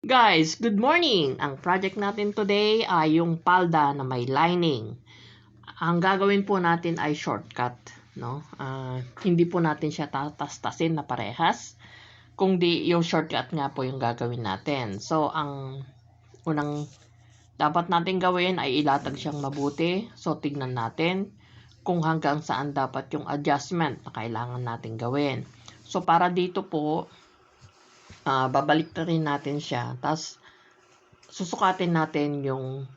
Guys, good morning! Ang project natin today ay yung palda na may lining. Ang gagawin po natin ay shortcut, no? Hindi po natin siya tatastasin na parehas, kundi yung shortcut nga po yung gagawin natin. So, ang unang dapat natin gawin ay ilatag siyang mabuti. So, tignan natin kung hanggang saan dapat yung adjustment na kailangan natin gawin. So, para dito po, babalik na rin natin siya. Tapos, susukatin natin yung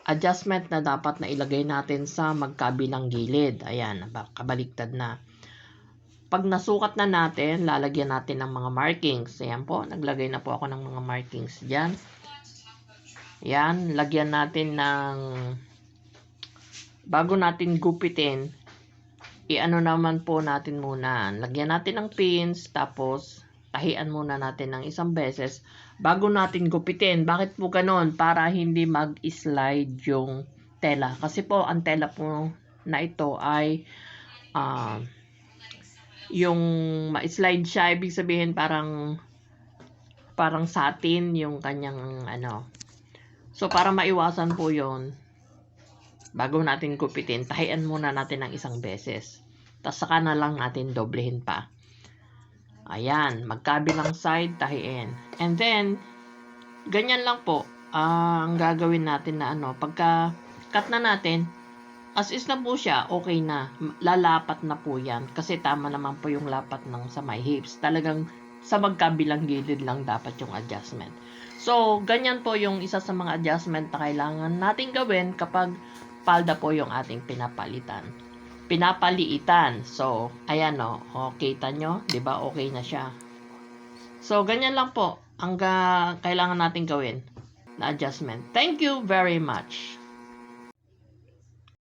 adjustment na dapat na ilagay natin sa magkabilang gilid. Ayan, kabaliktad na. Pag nasukat na natin, lalagyan natin ng mga markings. Ayan po, naglagay na po ako ng mga markings dyan. Ayan, lagyan natin ng, bago natin gupitin, i-ano naman po natin muna. Lagyan natin ng pins, tapos tahian muna natin ng isang beses bago natin gupitin. Bakit po ganon? Para hindi mag-slide yung tela. Kasi po, ang tela po na ito ay yung ma-slide siya. Ibig sabihin parang satin yung kanyang ano. So, para maiwasan po yon, bago natin gupitin, tahian muna natin ng isang beses. Tapos saka na lang natin doblehin pa. Ayan, magkabilang side, tahiin. And then, ganyan lang po ang gagawin natin na ano. Pagka cut na natin, as is na po siya, okay na. Lalapat na po yan. Kasi tama naman po yung lapat ng sa my hips. Talagang sa magkabilang gilid lang dapat yung adjustment. So, ganyan po yung isa sa mga adjustment na kailangan natin gawin kapag palda po yung ating pinapaliitan. So, ayan o. Kita nyo? Diba? Okay na siya. So, ganyan lang po ang kailangan natin gawin na adjustment. Thank you very much.